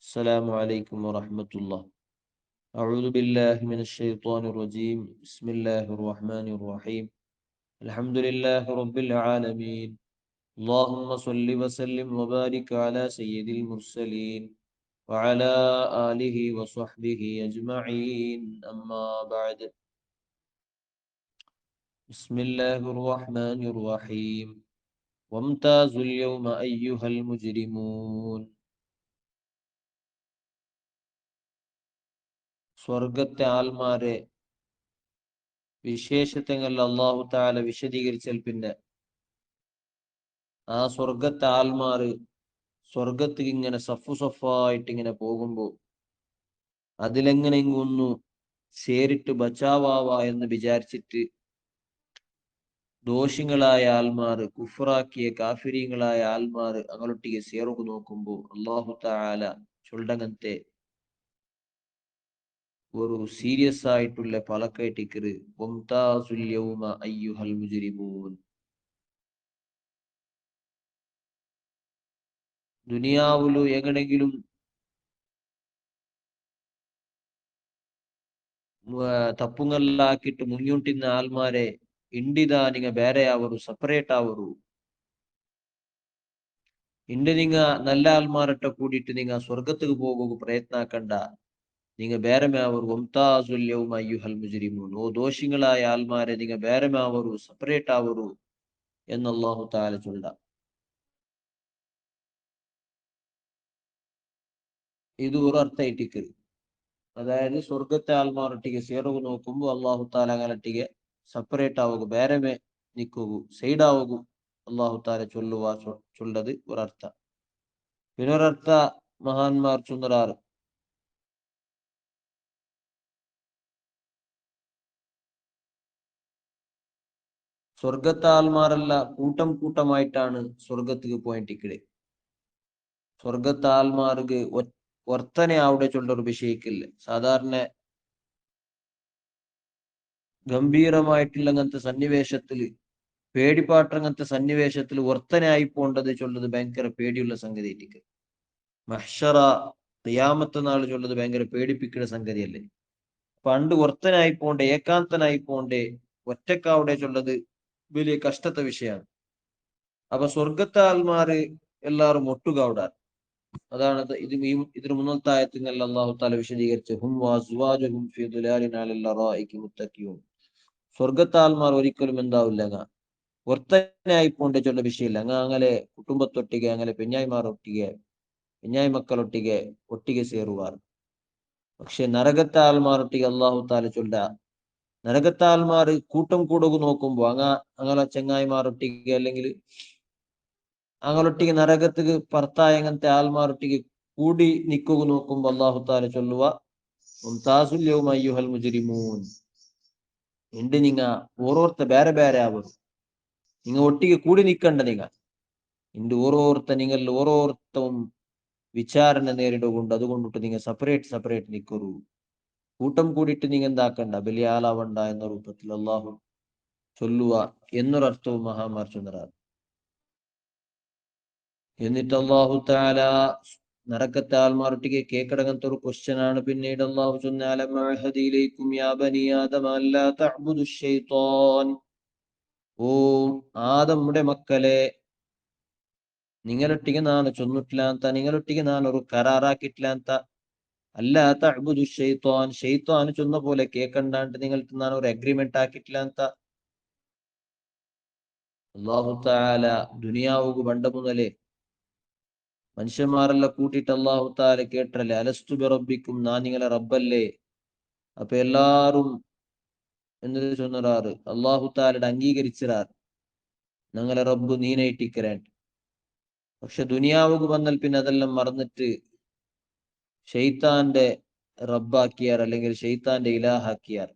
السلام عليكم ورحمة الله. أعوذ بالله من الشيطان الرجيم. بسم الله الرحمن الرحيم. الحمد لله رب العالمين. اللهم صل وسلم وبارك على سيد المرسلين وعلى آله وصحبه أجمعين. أما بعد. بسم الله الرحمن الرحيم. وامتازوا اليوم أيها المجرمون. സ്വർഗത്തെ ആൽമാരെ വിശേഷത്തങ്ങൾ അള്ളാഹു താല വിശദീകരിച്ചാൽ പിന്നെ ആ സ്വർഗത്തെ ആൽമാറ് സ്വർഗത്തിൽ ഇങ്ങനെ സഫു സഫായിട്ട് ഇങ്ങനെ പോകുമ്പോ അതിലെങ്ങനെ ഇങ്ങൊന്നു ചേരിട്ട് ബച്ചാവാ എന്ന് വിചാരിച്ചിട്ട് ദോഷിങ്ങളായ ആൽമാറ് കുഫറാക്കിയ കാഫിരീങ്ങളായ ആൽമാറ് അങ്ങോട്ടേക്ക് ചേർന്ന് നോക്കുമ്പോ അള്ളാഹു താല ചൊല്ലങ്ങനത്തെ ഒരു സീരിയസ് ആയിട്ടുള്ള പലക്കൈട്ടിക്കറ് വംതാസുൽ യൗമ അയ്യുഹൽ മുജ്രിമൂൻ. ദുനിയാവിലു എങ്ങനെങ്കിലും ತಪ್ಪುಂಗಲ್ಲಾಕಿಟ್ಟು ಮುಗಿಯುಂಟಿನ ಆಲ್ಮಾರೆ ಇಂಡಿದ ನಿಂಗ ಬೇರೆ ಅವರು ಸಪರೇಟ್ ಅವರು ಇಂಡಿ ನಿಂಗ നല്ല ആൽമാരട്ട കൂടിയിട്ട് നിങ്ങ സ്വർഗത്തുക്ക് പോകുക പ്രയത്നാക്കണ്ട. നിങ്ങ ಬೇರೆമേ അവർ വംതാസുൽ യൗമ അയ്യുഹൽ മുജ്രിമൂൻ. ഓ ദോഷികളായ ആൽമാരെ നിങ്ങ ಬೇರೆമേ ಅವರು സെപ്പറേറ്റ് ആവരു എന്ന് അല്ലാഹു തആല ചൊല്ല. ഇത് ഒരു അർത്ഥമായിട്ടിക്ക്. അതായത് സ്വർഗത്തെ ആൽമാരൊಟ್ಟಿಗೆ ಸೇರೋಗು നോക്കുമ്പോ അല്ലാഹു തആല അങ്ങനൊಟ್ಟಿಗೆ സെപ്പറേറ്റ് ആവുക ಬೇರೆമേ നിൽക്കുക സൈഡ് ആവുക അല്ലാഹു തആല ചൊല്ലത് ഒരർത്ഥ. പിന്നൊരർത്ഥ മഹാന്മാർ ചൊന്നറാറ് സ്വർഗത്തെ ആൽമാരല്ല കൂട്ടം കൂട്ടമായിട്ടാണ് സ്വർഗത്തിക്ക് പോയിട്ടിക്കടെ. സ്വർഗത്തെ ആൽമാർക്ക് വർത്തനെ അവിടെ ചൊല്ലൊരു വിഷയിക്കില്ല. സാധാരണ ഗംഭീരമായിട്ടുള്ള അങ്ങനത്തെ സന്നിവേശത്തില് പേടിപ്പാട്ടങ്ങനത്തെ സന്നിവേശത്തിൽ വർത്തനായി പോണ്ടത് ചൊല്ലത് ഭയങ്കര പേടിയുള്ള സംഗതി ആയിട്ടിക്ക്. മഹ്ശറ ഖിയാമത്ത് നാൾ ചൊല്ലത് ഭയങ്കര പേടിപ്പിക്കുന്ന സംഗതിയല്ലേ. പണ്ട് വർത്തനായി പോണ്ടേ ഏകാന്തനായി പോണ്ടേ ഒറ്റക്കാവിടെ ചൊല്ലത് വലിയ കഷ്ടത്തെ വിഷയമാണ്. അപ്പൊ സ്വർഗത്തെ ആൽമാര് എല്ലാരും ഒട്ടുകാവിടാൻ. അതാണ് ഇതിന് മുന്നത്തെ ആയത്തിൽ അല്ലാഹു തആല വിശദീകരിച്ചു ഹും വഅസ്വാജുഹും ഫീ ദുലാലിൻ അലൽ അറായികി മുത്തഖിയൂൻ. സ്വർഗത്തെ ആൽമാർ ഒരിക്കലും എന്താവില്ല വർത്തനായി പോണ്ടേ ചൊല്ല വിഷയമില്ല. അങ്ങനെ കുടുംബത്തൊട്ടിಗೆ അങ്ങനെ പെഞ്ഞായിമാരൊട്ടിಗೆ പെഞ്ഞായി മക്കളൊട്ടിಗೆ ഒട്ടിಗೆ ಸೇರುವಾർ. പക്ഷെ നരകത്തെ ആൽമാരൊട്ടിಗೆ അല്ലാഹു തആല ചൊല്ല നരകത്തെ ആൽമാർ കൂട്ടം കൂടുക നോക്കുമ്പോ അങ്ങനെ ചെങ്ങായിമാരൊട്ടിಗೆ അല്ലെങ്കിൽ അങ്ങനൊട്ടിಗೆ നരകത്തിക്ക് ഭർത്തായ അങ്ങനത്തെ ആൽമാരൊട്ടിಗೆ കൂടി നിക്കുക നോക്കുമ്പോ അല്ലാഹു തആല ചൊല്ലുക മുംതാസുൽ യൗമ അയ്യുഹൽ മുജ്രിമൂൻ. എണ്ട് നിങ്ങ ഓരോരുത്ത ಬೇರೆ ಬೇರೆ ആവരും. നിങ്ങ ഒട്ടിಗೆ കൂടി നിക്കണ്ട. നിങ്ങ ഇണ്ട് ഓരോരുത്ത നിങ്ങൾ ഓരോരുത്തവും വിചാരണ നേരിടുകൊണ്ട് അതുകൊണ്ടിട്ട് നിങ്ങൾ സെപ്പറേറ്റ് നിൽക്കൂ. കൂട്ടം കൂടിയിട്ട് നിങ്ങൾ എന്താക്കണ്ട വലിയ ആളാവണ്ട എന്ന രൂപത്തിൽ അള്ളാഹു ചൊല്ലുക എന്നൊരർത്ഥവും മഹാമാർ ചൊന്നറാർ. എന്നിട്ട് അള്ളാഹു തആല നരകത്തെ ആൽമാരൊട്ടിಗೆ കേക്കടങ്ങനത്തെ ഒരു ക്വസ്റ്റ്യൻ ആണ് പിന്നീട് അള്ളാഹു ചൊന്ന അലം അഹദിയിലേക്കും യാ ബനി ആദം അല്ലാ തഅ്ബുദു ശൈത്താൻ. ഓ ആദമുടെ മക്കളെ നിങ്ങളൊട്ടിಗೆ ನಾನು ചൊന്നിട്ടില്ല ಅಂತ നിങ്ങളൊട്ടിಗೆ ನಾನು ഒരു കരാറാക്കിയിട്ടില്ല ಅಂತ അല്ലാ തഅ്ബുദു ശൈത്താൻ ശൈത്താൻ ചൊന്ന പോലെ കേക്കണ്ടാണ്ട് നിങ്ങൾക്ക് ನಾನು ഒരു അഗ്രിമെന്റ് ആക്കിയിട്ടില്ല ಅಂತ അല്ലാഹു തആല ദുനിയാവുക പണ്ട് മുതലേ മനുഷ്യന്മാരെല്ലാം കൂട്ടിയിട്ട് അല്ലാഹു തആല കേട്ടല്ലേ അലസ്തു ബിറബ്ബിക്കും ഞാൻ നിങ്ങളെ റബ്ബല്ലേ. അപ്പൊ എല്ലാരും എന്ന് ചൊന്നറാറ് അല്ലാഹു തആലയുടെ അംഗീകരിച്ചിറാറ് ഞങ്ങളെ റബ്ബ് നീനായിട്ടിക്കരാൻ. പക്ഷെ ദുനിയാവുക വന്നാൽ പിന്നെ അതെല്ലാം മറന്നിട്ട് ഷെയ്ത്താന്റെ റബ്ബാക്കിയാർ അല്ലെങ്കിൽ ഷെയ്ത്താന്റെ ഇലാഹാക്കിയാർ.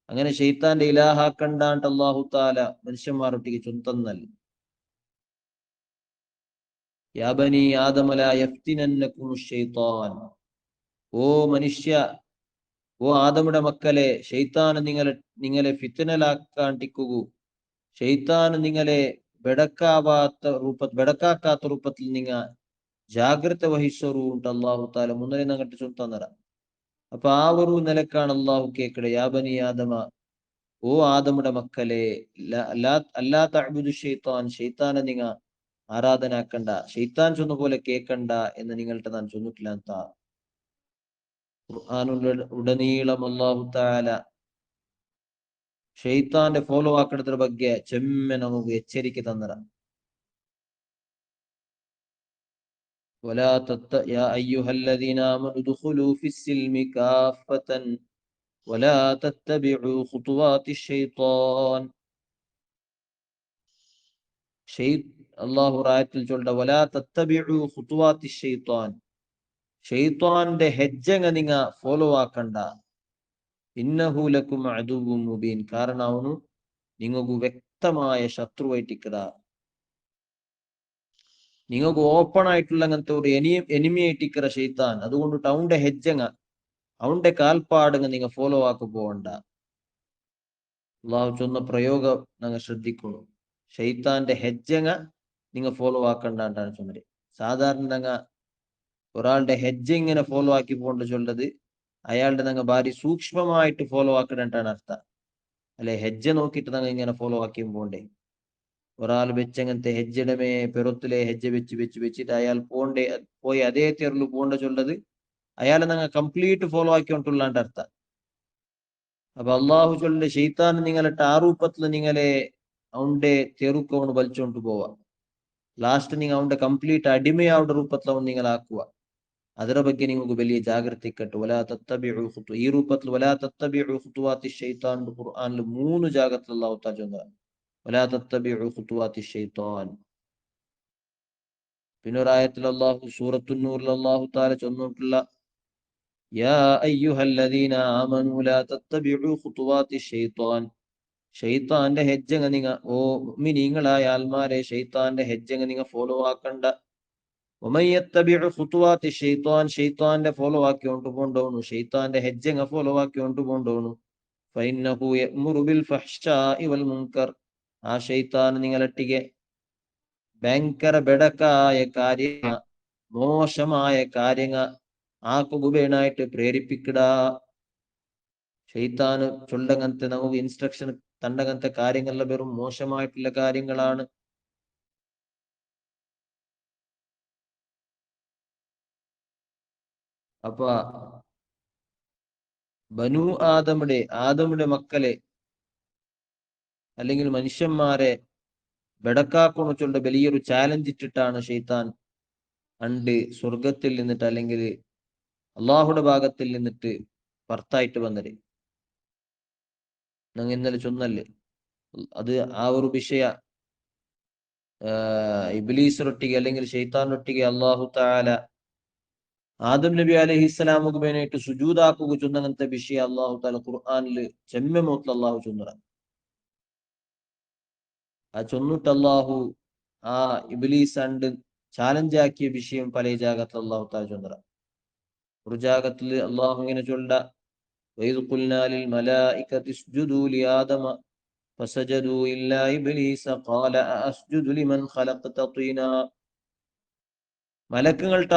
അങ്ങനെ ഷെയ്ത്താന്റെ ഇലാഹാക്കണ്ടാണ്ട് അല്ലാഹു തആല മനുഷ്യന്മാരൊട്ടിಗೆ ചൊന്തന്നൽ യാ ബനി ആദമ ലാ യഫ്തിനന്നകും ശൈത്താൻ. ഓ മനുഷ്യ ഓ ആദമുടെ മക്കളെ ഷെയ്ത്താൻ നിങ്ങളെ ഫിത്നലാക്കാണ്ടിക്കുക. ഷെയ്ത്താൻ നിങ്ങളെ ബെടക്കാക്കാത്ത രൂപത്തിൽ ಜಾಗ್ರತೆ ವಹಿಸೋರು ಉಂಟು ಅಲ್ಲಾಹು ತಾಲ ಮುಂದೆ ನಂಗಟ್ಟು ಚೊಂತಂದರ. അപ്പൊ ആ ഒരു നിലക്കാണ് അള്ളാഹു കേക്കടെ, യാ ബനി ആദമ, ഓ ആദമുടെ മക്കളെ, അല്ലാ തഅ്ബുദു ഷൈത്താൻ, ഷെയ്ത്താനെ നിങ്ങ ആരാധനാക്കണ്ട, ഷെയ്ത്താൻ ചൊന്ന പോലെ കേക്കണ്ട എന്ന് നിങ്ങളുടെ നാൻ ചൊന്നിട്ടില്ല ಅಂತ ഉടനീളം അല്ലാഹു തആല ഷെയ്ത്താന്റെ ഫോളോ ആക്കണದ್ರ ಬಗ್ಗೆ ചെമ്മെ നമുക്ക് എച്ചരിಕೆ തന്നറ. يا أيها الذين آمنوا ادخلوا في السلم كافة ولا تتبعوا خطوات الشيطان. അള്ളാഹു റായത്തിൽ ചൊല്ല, വലാ തത്തബിഉ ഖുതുവാത്തി ശൈത്താൻ, ഷെയ്ത്താന്റെ ഹെജ്ജങ്ങ നിങ്ങ ഫോളോ ആക്കണ്ട. ഇന്നഹു ലക്കും അദുവ്വും മുബീൻ, കാരണം അവನು നിങ്ങൾക്ക് വ്യക്തമായ ശത്രുവായിട്ടിക്കട. നിങ്ങൾക്ക് ഓപ്പൺ ആയിട്ടുള്ള അങ്ങനത്തെ ഒരു എനിമി ആയിട്ടിക്കറ ഷെയ്ത്താൻ. അതുകൊണ്ടിട്ട് അവന്റെ ഹെജ്ജങ്ങ, അവന്റെ കാൽപ്പാടങ്ങ നിങ്ങൾ ഫോളോ ആക്കി പോകണ്ട. അള്ളാഹു ചൊന്ന പ്രയോഗം ഞങ്ങൾ ശ്രദ്ധിക്കുന്നു. ഷെയ്ത്താന്റെ ഹെജ്ജങ്ങ നിങ്ങൾ ഫോളോ ആക്കണ്ടാണ്ടാണ് ചൊന്നത്. സാധാരണ ഞങ്ങൾ ഒരാളുടെ ഹെജ്ജ ഇങ്ങനെ ഫോളോ ആക്കി പോകേണ്ട ചൊല്ലത് അയാളുടെ ഞങ്ങൾ ഭാരി സൂക്ഷ്മമായിട്ട് ഫോളോ ആക്കണ്ടാണ് അർത്ഥം. അല്ലെ, ഹെജ്ജ നോക്കിയിട്ട് ഞങ്ങൾ ഇങ്ങനെ ഫോളോ ആക്കി പോകണ്ടേ. ഒരാൾ വെച്ചങ്ങനത്തെ ഹെജ്ജടമേ പെറുത്തിലെ ഹെജ്ജ വെച്ചിട്ട് അയാൾ പോയി അതേ തെറിൽ പോകേണ്ട ചൊല്ലത് അയാളെ ഞങ്ങൾ കംപ്ലീറ്റ് ഫോളോ ആക്കിക്കൊണ്ടുള്ളാണ്ട് അർത്ഥം. അപ്പൊ അള്ളാഹു ചൊല്ലിന്റെ ഷെയ്ത്താൻ നിങ്ങളെ ടാറൂപ്പത്തിൽ നിങ്ങളെ അവന്റെ തെറുക്കവണ് വലിച്ചോണ്ട് പോവാ. ലാസ്റ്റ് നിങ്ങൾ അവന്റെ കംപ്ലീറ്റ് അടിമയാവുടെ ರೂಪത്തിൽ അവൻ നിങ്ങളാക്കുക. ಅದರ ಬಗ್ಗೆ നിങ്ങൾക്ക് വലിയ ജാഗ്രത ഇക്കട്ടെ. വലാ തത്തബിഉ ഈ ರೂಪത്തിൽ വലാ തത്തബിഉ ഖുതുവാത്തി ശൈത്താൻ ഖുർആനിൽ 3 ജാഗ്രത അല്ലാഹു തആല ചൊല്ലുന്നു. വലാ തത്തബിഉ ഖുതുവാത്തി ശൈത്താൻ. പിന്നെ ഒരു ആയത്തിൽ അല്ലാഹു സൂറത്തുൻ നൂറിൽ അല്ലാഹു തആല ചൊല്ലുന്നുണ്ടല്ല, യാ അയ്യുഹല്ലദീന ആമനൂ ലാ തത്തബിഉ ഖുതുവാത്തി ശൈത്താൻ, ഷെയ്ത്താന്റെ ഹെജ്ജങ്ങ നിങ്ങ, ഓ മുഅ്മിനീങ്ങളായ ആൽമാരെ, ഷെയ്ത്താന്റെ ഹെജ്ജങ്ങ നിങ്ങ ഫോളോ ആക്കണ്ട. വമൻ യത്തബിഉ ഖുതുവാത്തി ശൈത്താൻ, ഷെയ്ത്താന്റെ ഫോളോ ആക്കിയോണ്ട് പോണ്ടോണു, ഷെയ്ത്താന്റെ ഹെജ്ജങ്ങ ഫോളോ ആക്കിയോണ്ട് പോണ്ടോണു. ഫഇന്നഹു യഅ്മുറു ബിൽ ഫഹ്ശാഇ വൽ മുൻകർ, ആ ഷെയ്ത്താൻ നിങ്ങളൊട്ടിಗೆ ഭയങ്കര ബെടക്കായ കാര്യ, മോശമായ കാര്യങ്ങ ആക്കുകയായിട്ട് പ്രേരിപ്പിക്കടാ. ഷെയ്ത്താന് ചൊല്ലങ്ങനത്തെ നമുക്ക് ഇൻസ്ട്രക്ഷൻ തണ്ടങ്ങനത്തെ കാര്യങ്ങളെല്ലാം വെറും മോശമായിട്ടുള്ള കാര്യങ്ങളാണ്. അപ്പൊ ബനു ആദമുടെ മക്കളെ അല്ലെങ്കിൽ മനുഷ്യന്മാരെ ബെടക്കാക്കുന്നു ചൊല്ല വലിയൊരു ചാലഞ്ച് ഇട്ടിട്ടാണ് ഷെയ്ത്താൻ അണ്ട് സ്വർഗത്തിൽ നിന്നിട്ട് അല്ലെങ്കിൽ അള്ളാഹുടെ ഭാഗത്തിൽ നിന്നിട്ട് പുറത്തായിട്ട് വന്നത്. ഞങ്ങൾ ഇന്നലെ ചൊന്നല്ലേ അത്, ആ ഒരു വിഷയ ഇബ്ലീസിനൊട്ടിಗೆ അല്ലെങ്കിൽ ഷെയ്ത്താനൊട്ടിಗೆ അള്ളാഹു തആല ആദം നബി അലൈഹിസ്സലാമുക്ക് വേണ്ടിയിട്ട് സുജൂദാക്കുക ചൊന്നങ്ങനത്തെ വിഷയം അള്ളാഹു തആല ഖുർആനിൽ ചെമ്മ മോത്തിൽ അള്ളാഹു ചൊന്നറ. ആ ചൊന്നിട്ട് അള്ളാഹു ആ ഇബ്ലീസ് അണ്ട് ചാലഞ്ച് ആക്കിയ വിഷയം പല ജാഗത്തിൽ അള്ളാഹു തആല ചൊന്നറ. ഒരു ജാഗത്തിൽ അള്ളാഹു ഇങ്ങനെ ചൊല്ല, വഇദ് ഖുൽനാ ലിൽ മലായികതി ഇസ്ജുദൂ ലിആദമ ഫസജദൂ ഇല്ലാ ഇബ്ലീസ ഖാല അഅസ്ജുദു ലിമൻ ഖലഖത തീനാ. മലക്കുകളുടെ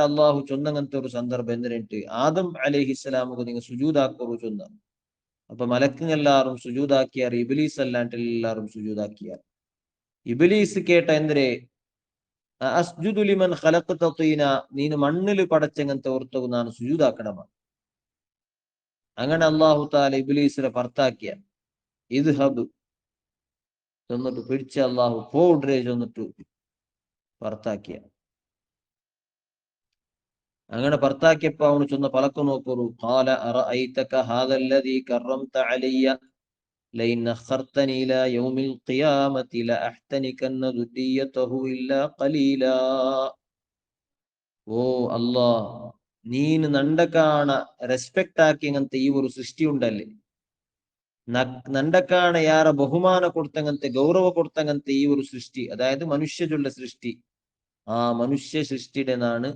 അള്ളാഹു ചൊന്നങ്ങനത്തെ ഒരു സന്ദർഭം എന്തിനിട്ട് ആദം അലൈഹിസ്സലാമുക്ക് നിങ്ങൾ സുജൂദാക്കറു ചൊന്ന. അപ്പൊ മലക്കുകളെല്ലാരും സുജൂദാക്കിയാർ, ഇബ്ലീസ് അല്ലാണ്ട് എല്ലാരും സുജൂദാക്കിയാർ. ഇബ്ലീസ് കേട്ട എന്തിരെ, അസ്ജുദു ലിമൻ ഖലഖത തീന, നീನು മണ്ണിൽ പടച്ചങ്ങനത്തെ ഓർത്തവും നാണ് സുജൂദാക്കണമ. അങ്ങനെ അള്ളാഹു തആല ഇബ്ലീസിനെ പുറത്താക്കിയ. ഇദ്ഹബ് ചൊന്നിട്ട് പിടിച്ച അള്ളാഹു പോഡ്രെ ചൊന്നിട്ട് പുറത്താക്കിയ. അങ്ങനെ പുറത്താക്കിയപ്പോ അവന് ചൊന്ന പലക്ക് നോക്കൊരു, ഖാല അറഅയ്തക ഹാദല്ലദീ കറംത അലയ്യ ലൈൻ അഖർതനി ഇലാ യൗമിൽ ഖിയാമത്തി ലഅഹ്തനികന്ന ദുരിയതഹു ഇല്ലാ ഖലീലാ. ഓ അല്ലാ, നീನು ನಂಡಕಾಣ ರೆಸ್ಪೆಕ್ಟ್ ಆಕಿಂಗಂತ ಈ ಒಂದು ಸೃಷ್ಟಿ ಉಂಡಲ್ಲಿ, ನಂಡಕಾಣ ಯಾರ ಬಹುಮಾನ ಕೊಡ್ತಂಗಂತೆ ಗೌರವ ಕೊಡ್ತಂಗಂತೆ ಈ ಒಂದು ಸೃಷ್ಟಿ, അതായത് മനുഷ്യജുള്ള സൃഷ്ടി, ആ മനുഷ്യ സൃഷ്ടിയുടെ നാണ്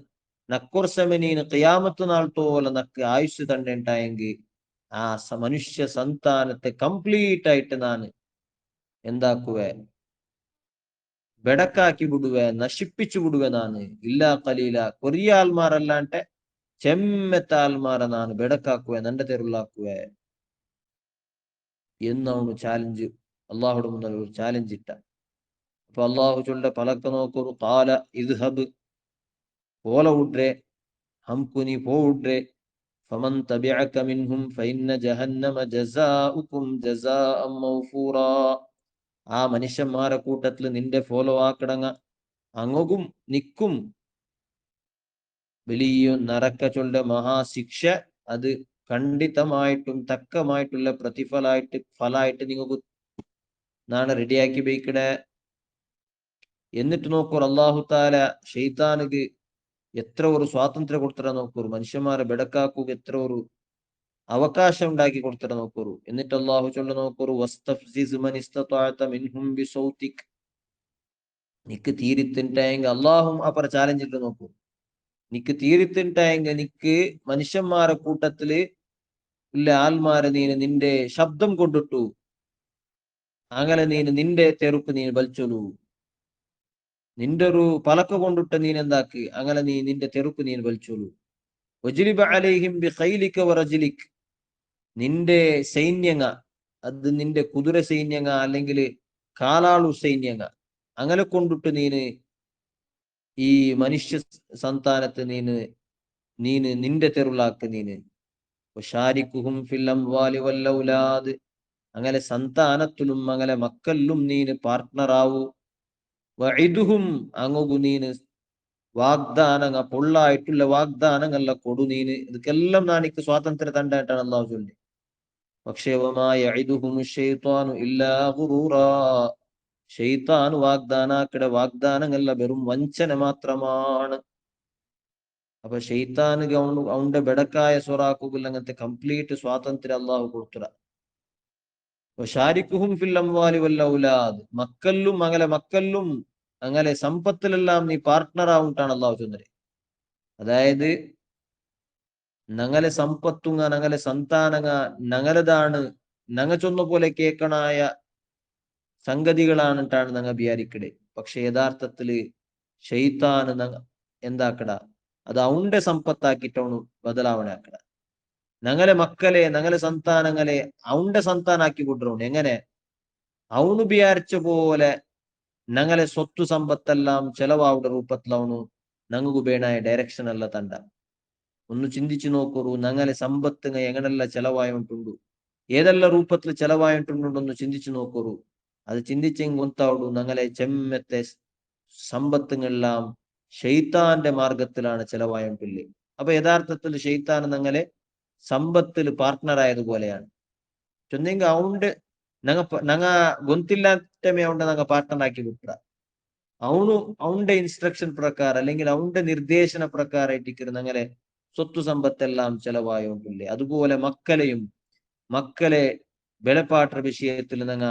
നക്കൊർസമെ നീನು ഖിയാമത്ത് നാൾ തോല നക്ക് ആയുസ് തണ്ടേണ്ടായെങ്കിൽ ആ മനുഷ്യ സന്താനത്തെ കംപ്ലീറ്റ് ആയിട്ട് നാന് എന്താക്കുവേ, ബെടക്കാക്കി വിടുവേ, നശിപ്പിച്ചു വിടുവേ നാണ്. ഇല്ലാ കലീല, കൊറിയ ആൾമാരല്ലാണ്ടെ ചെമ്മത്ത ആൾമാര നാണ് ബെടക്കാക്കുവേ, നന്റെ തെരുളാക്കുവേ എന്നവನು ചാലഞ്ച്, അള്ളാഹുടെ മുന്നിൽ ഒരു ചാലഞ്ച് ഇട്ട. അപ്പൊ അള്ളാഹു ചൊല്ല പലക്ക നോക്കൊരു കാല ഇദ്ഹബ്, പോല ഉഡ്രെ, ഹംകു നീ പോ ഉഡ്രെ, ഫമൻ തബിഅക മിൻഹും ഫഇന്ന ജഹന്നമ ജസാഉകും ജസാഅൻ മൗഫൂറാ. ആ മനുഷ്യന്മാരെ കൂട്ടത്തിൽ നിന്റെ ഫോളോ ആക്കിടങ്ങ അങ്ങും നിക്കും വലിയ നരക്ക ചൊല്ല മഹാശിക്ഷ, അത് ഖണ്ഡിതമായിട്ടും തക്കമായിട്ടുള്ള ഫലായിട്ട് നിങ്ങൾക്ക് നാളെ റെഡിയാക്കി ബൈക്കിടെ. എന്നിട്ട് നോക്കൂ അള്ളാഹു താല ഷെയ്ത്താനുക്ക് എത്ര ഒരു സ്വാതന്ത്ര്യം കൊടുത്തറ നോക്കൂ, മനുഷ്യന്മാരെ ബെടക്കാക്കുക എത്ര ഒരു അവകാശം ഉണ്ടാക്കി കൊടുത്തറ നോക്കൂ. എന്നിട്ട് അള്ളാഹു ചൊല്ല നോക്കൂ, വസ്തഫ്സിസ് മൻ ഇസ്തതഅത മിൻഹും ബിസൗതിക്. നിക്ക് തീരിത്തിണ്ടായെങ്കിൽ അള്ളാഹും അപ്പറ ചാലഞ്ച് ഇട്ട് നോക്കൂ, നിക്ക് തീരിത്തിണ്ടായെങ്കിൽ നിക്ക് മനുഷ്യന്മാരെ കൂട്ടത്തില് ഇല്ല ആൽമാരെ നീന് നിന്റെ ശബ്ദം കൊണ്ടിട്ടു, അങ്ങനെ നീന് നിന്റെ തെറുപ്പ് നീ വലിച്ചൊലു, നിന്റെ ഒരു പലക്ക കൊണ്ടിട്ട് നീൻ എന്താക്കി, അങ്ങനെ നീ നിന്റെ തെറുപ്പ് നീ വലിച്ചോളൂ. വജ്ലിബ അലൈഹിം ബിഖൈലിക വറജ്ലിക്. നിന്റെ സൈന്യങ്ങ, അത് നിന്റെ കുതിര സൈന്യങ്ങ അല്ലെങ്കിൽ കാലാളു സൈന്യങ്ങ, അങ്ങനെ കൊണ്ടിട്ട് നീന് ഈ മനുഷ്യ സന്താനത്തെ നീന് നിന്റെ തെരുളാക്ക് നീന്. വശാരിക്കുഹും ഫിൽ അംവാലി വൽ ഔലാദ്. അങ്ങനെ സന്താനത്തിലും അങ്ങനെ മക്കളിലും നീന് പാർട്ട്ണറാവൂ. വഇദുഹും അങ്ങു നീന് വാഗ്ദാനങ്ങ, പൊള്ളായിട്ടുള്ള വാഗ്ദാനങ്ങളെ കൊടു നീന്. ഇതൊക്കെല്ലാം നാണിക്ക് സ്വാതന്ത്ര്യ തണ്ടായിട്ടാണ് അള്ളാഹു ചൊല്ലി. പക്ഷേ വമാ യഇദുഹും ശൈത്വാനു ഇല്ലാ ഗുറൂറാ. ഷെയ്ത്താൻ വാഗ്ദാനാക്കിടെ വാഗ്ദാനങ്ങളല്ല വെറും വഞ്ചന മാത്രമാണ്. അപ്പൊ ഷെയ്ത്താന് അവന്റെ ബെടക്കായ സ്വറാക്കുകൾ അങ്ങനത്തെ കംപ്ലീറ്റ് സ്വാതന്ത്ര്യം അള്ളാഹു കൊടുത്തുക. ഷാരിക്കുഹും ഫിൽ അംവാലി വൽ ഔലാദ്. മക്കല്ലും മക്കല്ലും അങ്ങനെ സമ്പത്തിലെല്ലാം നീ പാർട്ട്ണർ ആവുണ്ടാണ് അള്ളാഹു ചൊന്നത്. അതായത് ഞങ്ങളെ സമ്പത്തുങ്ങ ഞങ്ങളെ സന്താനങ്ങ ഞങ്ങളതാണ്, ഞങ്ങ ചൊന്ന പോലെ കേക്കണായ സംഗതികളാണിട്ടാണ് ഞങ്ങ വിചാരിക്കടെ. പക്ഷെ യഥാർത്ഥത്തില് ഷെയ്ത്താന് എന്താക്കട, അത് അവന്റെ സമ്പത്താക്കിട്ടവണ് ബദലാവണാക്കട. ഞങ്ങളെ മക്കളെ ഞങ്ങളെ സന്താനങ്ങളെ അവന്റെ സന്താനാക്കി വിടണം. എങ്ങനെ അവന് വിചാരിച്ച പോലെ ഞങ്ങളെ സ്വത്ത് സമ്പത്തെല്ലാം ചെലവാവുടെ രൂപത്തിലാവണു ഞങ്ങൾക്ക് വേണായ ഡയറക്ഷൻ അല്ല തണ്ട. ഒന്ന് ചിന്തിച്ചു നോക്കൂ, ഞങ്ങളെ സമ്പത്ത് എങ്ങനെല്ലാം ചെലവായിട്ടുണ്ടു, ഏതെല്ലാം രൂപത്തിൽ ചെലവായിട്ടുണ്ടോന്ന് ചിന്തിച്ചു നോക്കൂ. അത് ചിന്തിച്ചെങ്കിൽ ഗൊന്താവുള്ളൂ ഞങ്ങളെ ചെമ്മത്തെ സമ്പത്തുകളെല്ലാം ഷെയ്ത്താന്റെ മാർഗത്തിലാണ് ചെലവായിട്ടില്ലേ. അപ്പൊ യഥാർത്ഥത്തിൽ ഷെയ്ത്താൻ ഞങ്ങളെ സമ്പത്തിൽ പാർട്ട്ണർ ആയതുപോലെയാണ്. ചൊന്നെങ്കിൽ അവന്റെ ഞങ്ങ ഗൊന്തില്ലാത്തമേ അവന്റെ ഞങ്ങ പാർട്ട്ണർ ആക്കി വിട്ട. അവന്റെ ഇൻസ്ട്രക്ഷൻ പ്രകാരം അല്ലെങ്കിൽ അവന്റെ നിർദ്ദേശന പ്രകാരമായിട്ട് ഞങ്ങളെ സ്വത്ത് സമ്പത്തെല്ലാം ചെലവായോണ്ടില്ലേ. അതുപോലെ മക്കളെ ബലപ്പാട്ട വിഷയത്തിൽ ഞങ്ങ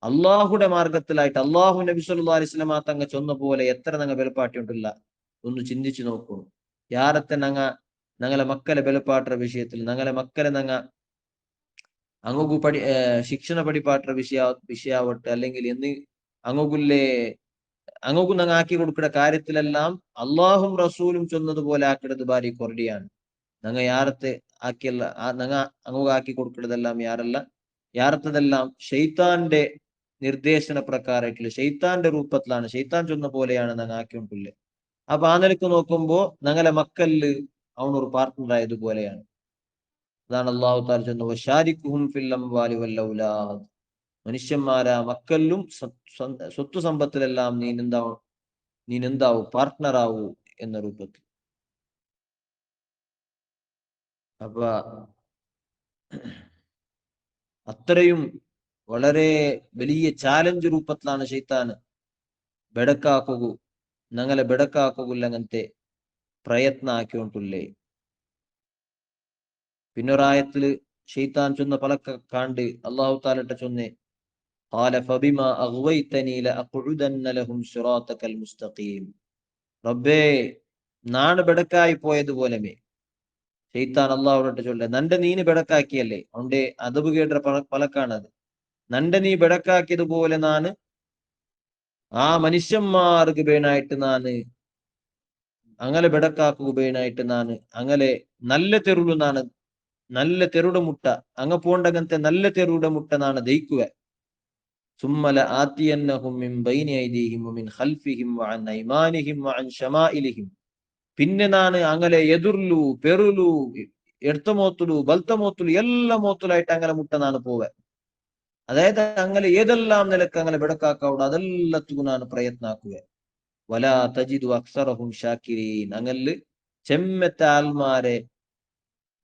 അള്ളാഹുടെ മാർഗത്തിലായിട്ട് അള്ളാഹു നബി സല്ലല്ലാഹു അലൈഹി വസല്ലമ തങ്ങ ചൊന്ന പോലെ എത്ര ഞങ്ങ ബലപ്പാട്ടിയുണ്ടില്ല ഒന്ന് ചിന്തിച്ചു നോക്കൂ. യാരത്തെ ഞങ്ങളെ മക്കളെ ബലപ്പാട്ട വിഷയത്തിൽ ഞങ്ങളെ മക്കളെ അങ്ങു ಶಿಕ್ಷಣ ಪಡಿಪಾಟ್ರ വിഷയാവട്ടെ അല്ലെങ്കിൽ അങ്ങോക്കു ഞങ്ങ ആക്കി കൊടുക്കുന്ന കാര്യത്തിലെല്ലാം അള്ളാഹും റസൂലും ചൊന്നതുപോലെ ആക്കിടത് ഭാര്യ കൊറടിയാണ്. ഞങ്ങ യാരത്തെ ആക്കിയല്ല ഞങ്ങ അങ്ങോക്ക് ആക്കി കൊടുക്കുന്നതെല്ലാം യാരത്തതെല്ലാം ഷെയ്ത്താന്റെ നിർദ്ദേശന പ്രകാരമായിട്ടുള്ള ഷെയ്ത്താന്റെ രൂപത്തിലാണ്, ഷെയ്ത്താൻ ചൊന്ന പോലെയാണ് ഞങ്ങ ആക്കിക്കൊണ്ടില്ലേ. അപ്പൊ ആ നിലക്ക് നോക്കുമ്പോ ഞങ്ങളെ മക്കളില് അവനൊരു പാർട്ട്ണർ ആയതുപോലെയാണ്. അതാണ് അള്ളാഹു താല ചൊന്ന വശാരിക്കുഹും ഫിൽ അംവാലി വൽ ഔലാദ്. മനുഷ്യന്മാരാ മക്കളിലും സ്വത്ത് സമ്പത്തിലെല്ലാം നീനെന്താവൂ പാർട്ട്ണറാവൂ എന്ന രൂപത്തിൽ. അപ്പൊ അത്രയും വളരെ വലിയ ചാലഞ്ച് രൂപത്തിലാണ് ഷെയ്ത്താൻ ബെടക്കാക്കൂ ഞങ്ങളെ ബെടക്കാക്കുകില്ല അങ്ങനത്തെ പ്രയത്ന ആക്കിക്കൊണ്ടില്ലേ. പിന്നൊരായത്തില് ഷെയ്ത്താൻ ചൊന്ന പലക്ക കാണ്ട് അള്ളാഹു താലിട്ട ചൊന്നേ قال فبما أغويتني لأقعدن لهم صراطك المستقيم. റബ്ബേ നാണ് ബെടക്കായി പോയതുപോലെമേ ഷെയ്ത്താൻ അള്ളാഹുടെ ചൊല്ലേ നന്റെ നീന് ബെടക്കാക്കിയല്ലേ, അവന്റെ അതവ് കേട്ട പലക്കാണത്. നന്റെ നീ ബെടക്കാക്കിയതുപോലെ നാന് ആ മനുഷ്യന്മാർക്ക് ബേനായിട്ട് നാന് അങ്ങനെ ബെടക്കാക്കുക ബേനായിട്ട് നാന് അങ്ങനെ നല്ല തെരുളു നാണ് നല്ല തെരുടെ മുട്ട അങ്ങ പോണ്ടങ്ങനത്തെ നല്ല തെരുടെ മുട്ട നാണ് ദയിക്കുക സുമ്മല ആത്തിയന്നഹും മിൻ ബൈനി ഐദീഹിം വമിൻ ഖൽഫിഹിം വഅൻ ഐമാനിഹിം വഅൻ ശമാഇലിഹിം പിന്നെ നാണ് അങ്ങനെ എതിർലു പെറുലു എടത്തമോത്തുലു ബൽത്തമോത്തുലു എല്ലാ മോത്തുലായിട്ട് അങ്ങനെ മുട്ട നാണ് പോവെ അതായത് അങ്ങനെ ഏതെല്ലാം നിലക്ക് അങ്ങനെ ബെടക്കാക്കാവുണ്ട് അതെല്ലാത്തും നാണ് പ്രയത്നാക്കുക വലാ തജിദു അക്സറഹും ഷാക്കിരീൻ അങ്ങല് ചെമ്മത്തെ ആൽമാരെ